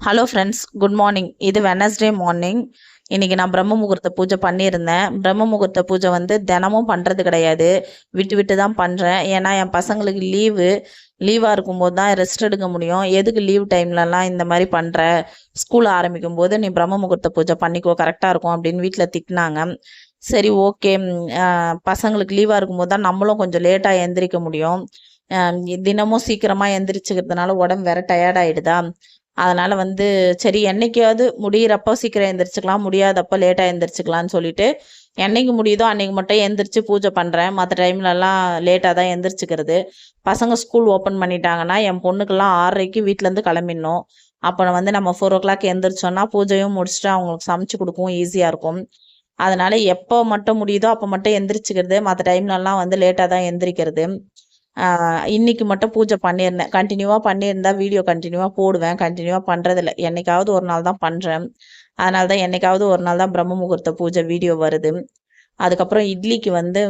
Hello friends, good morning. இது Wednesday morning. இன்னைக்கு நான் பிரம்ம முகூர்த்த பூஜை பண்ணியிருந்தேன். பிரம்ம முகூர்த்த பூஜை வந்து தினமும் பண்ணுறது கிடையாது, விட்டு விட்டு தான் பண்ணுறேன். ஏன்னா என் பசங்களுக்கு லீவாக இருக்கும்போது தான் ரெஸ்ட் எடுக்க முடியும். எதுக்கு லீவ் டைம்லலாம் இந்த மாதிரி பண்ணுற, ஸ்கூல் ஆரம்பிக்கும் போது நீ பிரம்ம முகூர்த்த பூஜை பண்ணிக்கோ, கரெக்டாக இருக்கும் அப்படின்னு வீட்டில் திட்டினாங்க. சரி, ஓகே. பசங்களுக்கு லீவாக இருக்கும்போது தான் நம்மளும் கொஞ்சம் லேட்டாக எந்திரிக்க முடியும். தினமும் சீக்கிரமாக எந்திரிச்சுக்கிறதுனால உடம்பு வேற டயர்ட் ஆகிடுதா. அதனால் வந்து சரி, என்னைக்காவது முடியிறப்போ சீக்கிரம் எந்திரிச்சுக்கலாம், முடியாதப்போ லேட்டாக எந்திரிச்சுக்கலான்னு சொல்லிட்டு என்னைக்கு முடியுதோ அன்னைக்கு மட்டும் எந்திரிச்சு பூஜை பண்ணுறேன். மற்ற டைம்லலாம் லேட்டாக தான் எந்திரிச்சுக்கிறது. பசங்க ஸ்கூல் ஓப்பன் பண்ணிட்டாங்கன்னா என் பொண்ணுக்கெல்லாம் 6:30க்கு வீட்டிலேருந்து கிளம்பிடணும். அப்போ வந்து நம்ம 4 o'clock எந்திரிச்சோன்னா பூஜையும் முடிச்சுட்டு அவங்களுக்கு சமைச்சு கொடுக்கவும் ஈஸியாக இருக்கும். அதனால் எப்போ மட்டும் முடியுதோ அப்போ மட்டும் எந்திரிச்சுக்கிறது, மற்ற டைம்லலாம் வந்து லேட்டாக தான் எந்திரிக்கிறது. இன்னைக்கு மட்டும் பூஜை பண்ணியிருந்தேன். கண்டினியூவாக பண்ணியிருந்தா வீடியோ கண்டினியூவாக போடுவேன். கண்டினியூவாக பண்ணுறதில்ல, என்னைக்காவது ஒரு நாள் தான் பண்ணுறேன். அதனால தான் என்னைக்காவது ஒரு நாள் தான் பிரம்ம முகூர்த்த பூஜை வீடியோ வருது. அதுக்கப்புறம் இட்லிக்கு வந்து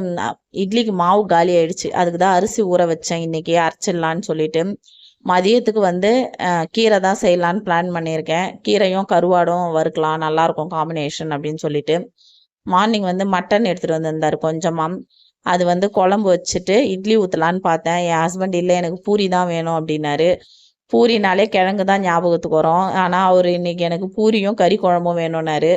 இட்லிக்கு மாவு காலி ஆயிடுச்சு. அதுக்கு தான் அரிசி ஊற வச்சேன், இன்னைக்கு அரைச்சிடலான்னு சொல்லிட்டு. மதியத்துக்கு வந்து கீரை தான் செய்யலான்னு பிளான் பண்ணியிருக்கேன். கீரையும் கருவாடும் வறுக்கலாம், நல்லாயிருக்கும் காம்பினேஷன் அப்படின்னு சொல்லிட்டு. மார்னிங் வந்து மட்டன் எடுத்துகிட்டு வந்திருந்தார் கொஞ்சமாக. அது வந்து குழம்பு வச்சுட்டு இட்லி ஊற்றலான்னு பார்த்தேன். என் ஹஸ்பண்ட் இல்லை, எனக்கு பூரி தான் வேணும் அப்படின்னாரு. பூரினாலே கிழங்கு தான் ஞாபகத்துக்கு வரும். ஆனால் அவர் இன்னைக்கு எனக்கு பூரியும் கறி குழம்பும் வேணும்னாரு.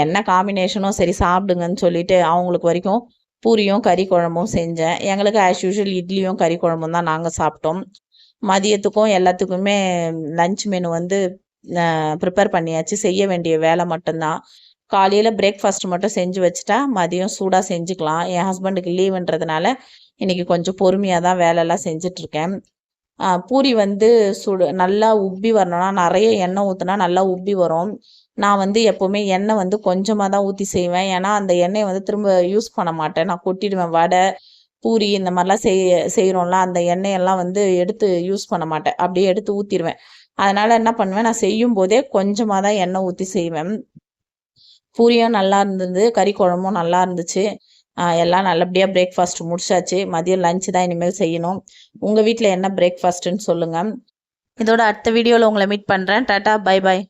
என்ன காம்பினேஷனும் சரி சாப்பிடுங்கன்னு சொல்லிட்டு அவங்களுக்கு வரைக்கும் பூரியும் கறி குழம்பும் செஞ்சேன். எங்களுக்கு ஆஸ் யூஷுவல் இட்லியும் கறி குழம்பும் தான் நாங்கள் சாப்பிட்டோம். மதியத்துக்கும் எல்லாத்துக்குமே லஞ்ச் மெனு வந்து ப்ரிப்பேர் பண்ணியாச்சு. செய்ய வேண்டிய வேலை மட்டும்தான். காலையில் பிரேக்ஃபாஸ்ட் மட்டும் செஞ்சு வச்சுட்டா மதியம் சூடாக செஞ்சுக்கலாம். என் ஹஸ்பண்டுக்கு லீவுன்றதுனால இன்றைக்கி கொஞ்சம் பொறுமையாக தான் வேலையெல்லாம் செஞ்சிட்ருக்கேன். பூரி வந்து நல்லா உப்பி வரணும்னா நிறைய எண்ணெய் ஊற்றினா நல்லா உப்பி வரும். நான் வந்து எப்போவுமே எண்ணெய் வந்து கொஞ்சமாக தான் ஊற்றி செய்வேன். ஏன்னா அந்த எண்ணெயை வந்து திரும்ப யூஸ் பண்ண மாட்டேன், நான் கொட்டிடுவேன். வடை, பூரி இந்த மாதிரிலாம் செய்கிறோம்ல, அந்த எண்ணெயெல்லாம் வந்து எடுத்து யூஸ் பண்ண மாட்டேன், அப்படியே எடுத்து ஊற்றிடுவேன். அதனால் என்ன பண்ணுவேன், நான் செய்யும் போதே கொஞ்சமாக தான் எண்ணெய் ஊற்றி செய்வேன். பூரியும் நல்லா இருந்தது, கறி குழம்பும் நல்லா இருந்துச்சு. எல்லாம் நல்லபடியாக பிரேக்ஃபாஸ்ட் முடிச்சாச்சு. மதியம் லஞ்சு தான் இனிமேல் செய்யணும். உங்கள் வீட்டில் என்ன பிரேக்ஃபாஸ்ட்டுன்னு சொல்லுங்கள். இதோட அடுத்த வீடியோவில் உங்களை மீட் பண்ணுறேன். Tata, bye bye.